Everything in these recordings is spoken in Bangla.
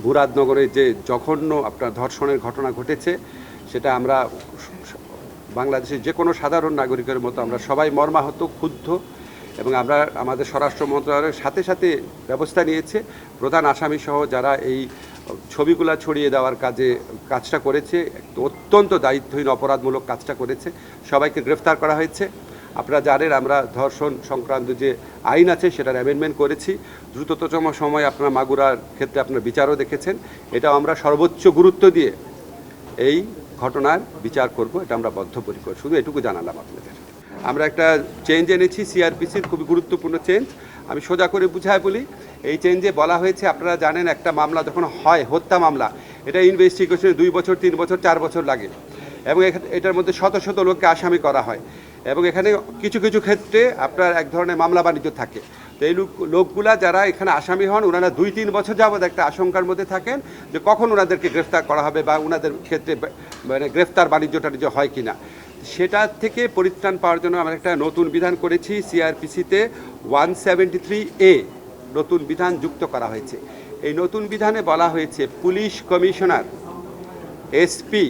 মুরাদনগরে যে জঘন্য আপনার ধর্ষণের ঘটনা ঘটেছে, সেটা আমরা বাংলাদেশের যে কোনো সাধারণ নাগরিকের মতো আমরা সবাই মর্মাহত, ক্ষুব্ধ, এবং আমরা আমাদের স্বরাষ্ট্র মন্ত্রণালয়ের সাথে সাথে ব্যবস্থা নিয়েছে। প্রধান আসামি সহ যারা এই ছবিগুলো ছড়িয়ে দেওয়ার কাজটা করেছে, অত্যন্ত দায়িত্বহীন অপরাধমূলক কাজটা করেছে, সবাইকে গ্রেফতার করা হয়েছে। আপনারা জানেন আমরা ধর্ষণ সংক্রান্ত যে আইন আছে সেটার অ্যামেন্ডমেন্ট করেছি। দ্রুততম সময় আপনারা মাগুরার ক্ষেত্রে আপনার বিচারও দেখেছেন। এটাও আমরা সর্বোচ্চ গুরুত্ব দিয়ে এই ঘটনার বিচার করব, এটা আমরা বদ্ধপরিকর। শুধু এটুকু জানালাম আপনাদের। আমরা একটা চেঞ্জ এনেছি সিআরপিসির, খুবই গুরুত্বপূর্ণ চেঞ্জ। আমি সোজা করে বুঝায় বলি, এই চেঞ্জে বলা হয়েছে, আপনারা জানেন একটা মামলা যখন হয়, হত্যা মামলা, এটা ইনভেস্টিগেশনে 2 বছর, 3 বছর, 4 বছর লাগে, এবং এটার মধ্যে শত শত লোককে আসামি করা হয়, এবং এখানে কিছু কিছু ক্ষেত্রে আপনার এক ধরনের মামলা বাণিজ্য থাকে। তো এই লোকগুলা যারা এখানে আসামি হন, ওনারা 2-3 বছর যাবৎ একটা আশঙ্কার মধ্যে থাকেন যে কখন ওনাদেরকে গ্রেফতার করা হবে বা ওনাদের ক্ষেত্রে মানে গ্রেফতার বাণিজ্যটা হয় কি না। সেটা থেকে পরিত্রাণ পাওয়ার জন্য আমরা একটা নতুন বিধান করেছি। সিআরপিসিতে 173A নতুন বিধান যুক্ত করা হয়েছে। এই নতুন বিধানে বলা হয়েছে পুলিশ কমিশনার, এসপি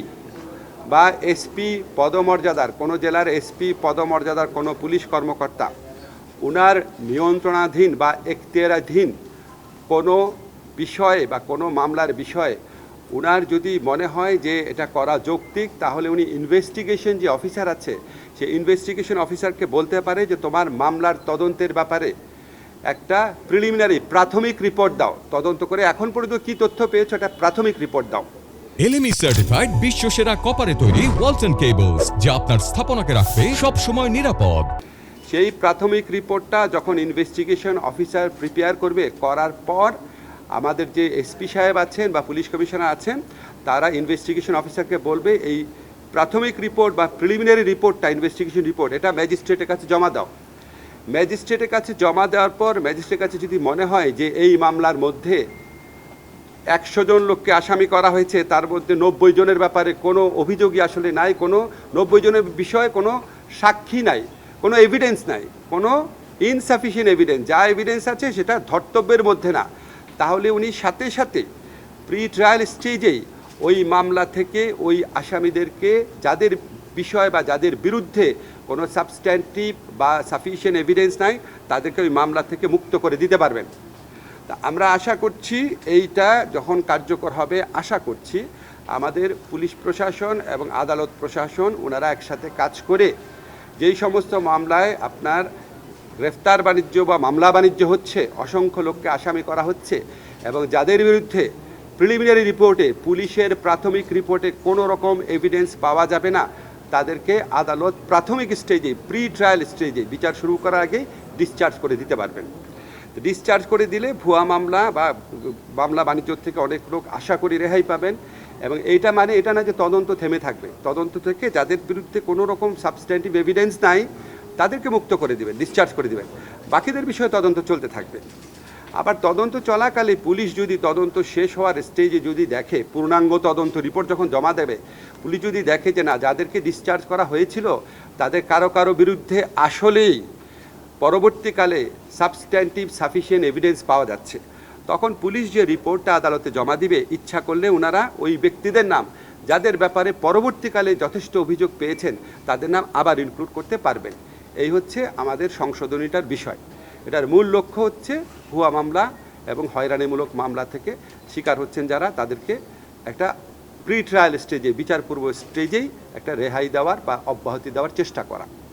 বা এসপি পদমর্যাদার, কোনো জেলার এসপি পদমর্যাদার কোনো পুলিশ কর্মকর্তা ওনার নিয়ন্ত্রণাধীন বা এখতিয়ারাধীন কোনো বিষয়ে বা কোনো মামলার বিষয়ে ওনার যদি মনে হয় যে এটা করা যৌক্তিক, তাহলে উনি ইনভেস্টিগেশন যে অফিসার আছে, সে ইনভেস্টিগেশন অফিসারকে বলতে পারে যে তোমার মামলার তদন্তের ব্যাপারে একটা প্রিলিমিনারি প্রাথমিক রিপোর্ট দাও, তদন্ত করে এখন পর্যন্ত কী তথ্য পেয়েছো এটা প্রাথমিক রিপোর্ট দাও। এলএমই সার্টিফাইড বিশ্বসেরা কপারে তৈরি ওয়ালটন কেবলস, যা আপনার স্থাপনাকে রাখবে সব সময় নিরাপদ। সেই প্রাথমিক রিপোর্টটা যখন ইনভেস্টিগেশন অফিসার প্রিপেয়ার করবে, করার পর আমাদের যে এসপি সাহেব আছেন বা পুলিশ কমিশনার আছেন, তারা ইনভেস্টিগেশন অফিসারকে বলবে এই প্রাথমিক রিপোর্ট বা প্রিলিমিনারি রিপোর্টটা, ইনভেস্টিগেশন রিপোর্ট, এটা ম্যাজিস্ট্রেটের কাছে জমা দাও। ম্যাজিস্ট্রেটের কাছে জমা দেওয়ার পর ম্যাজিস্ট্রেটের কাছে যদি মনে হয় যে এই মামলার মধ্যে 100 জন লোককে আসামি করা হয়েছে, তার মধ্যে 90 জনের ব্যাপারে কোনো অভিযোগই আসলে নাই, কোনো 90 জনের বিষয়ে কোনো সাক্ষী নাই, কোনো এভিডেন্স নাই, কোনো ইনসাফিসিয়েন্ট এভিডেন্স, যা এভিডেন্স আছে সেটা ধর্তব্যের মধ্যে না, তাহলে উনি সাথে সাথে প্রি ট্রায়াল স্টেজেই ওই মামলা থেকে ওই আসামিদেরকে, যাদের বিষয় বা যাদের বিরুদ্ধে কোনো সাবস্ট্যান্টিভ বা সাফিসিয়েন্ট এভিডেন্স নাই, তাদেরকে ওই মামলা থেকে মুক্ত করে দিতে পারবেন। তা আমরা আশা করছি এইটা যখন কার্যকর হবে, আশা করছি আমাদের পুলিশ প্রশাসন এবং আদালত প্রশাসন ওনারা একসাথে কাজ করে যেই সমস্ত মামলায় আপনার গ্রেফতার বাণিজ্য বা মামলা বাণিজ্য হচ্ছে, অসংখ্য লোককে আসামি করা হচ্ছে, এবং যাদের বিরুদ্ধে প্রিলিমিনারি রিপোর্টে, পুলিশের প্রাথমিক রিপোর্টে কোনো রকম এভিডেন্স পাওয়া যাবে না, তাদেরকে আদালত প্রাথমিক স্টেজে, প্রি ট্রায়াল স্টেজে বিচার শুরু করার আগেই ডিসচার্জ করে দিতে পারবেন। ডিসচার্জ করে দিলে ভুয়া মামলা বা মামলা বাণিজ্য থেকে অনেক লোক আশা করি রেহাই পাবেন। এবং এইটা মানে এটা না যে তদন্ত থেমে থাকবে, তদন্ত থেকে যাদের বিরুদ্ধে কোনো রকম সাবস্ট্যান্টিভ এভিডেন্স নাই তাদেরকে মুক্ত করে দেবেন, ডিসচার্জ করে দেবেন, বাকিদের বিষয়ে তদন্ত চলতে থাকবে। আবার তদন্ত চলাকালে পুলিশ যদি তদন্ত শেষ হওয়ার স্টেজে যদি দেখে, পূর্ণাঙ্গ তদন্ত রিপোর্ট যখন জমা দেবে, পুলিশ যদি দেখে যে না, যাদেরকে ডিসচার্জ করা হয়েছিল তাদের কারো কারো বিরুদ্ধে আসলেই পরবর্তীকালে সাবস্ট্যান্টিভ সাফিসিয়েন্ট এভিডেন্স পাওয়া যাচ্ছে, তখন পুলিশ যে রিপোর্টটা আদালতে জমা দিবে, ইচ্ছা করলে ওনারা ওই ব্যক্তিদের নাম, যাদের ব্যাপারে পরবর্তীকালে যথেষ্ট অভিযোগ পেয়েছেন, তাদের নাম আবার ইনক্লুড করতে পারবেন। এই হচ্ছে আমাদের সংশোধনীটার বিষয়। এটার মূল লক্ষ্য হচ্ছে ভুয়া মামলা এবং হয়রানিমূলক মামলা থেকে শিকার হচ্ছেন যারা, তাদেরকে একটা প্রি ট্রায়াল স্টেজে, বিচারপূর্ব স্টেজেই একটা রেহাই দেওয়ার বা অব্যাহতি দেওয়ার চেষ্টা করা।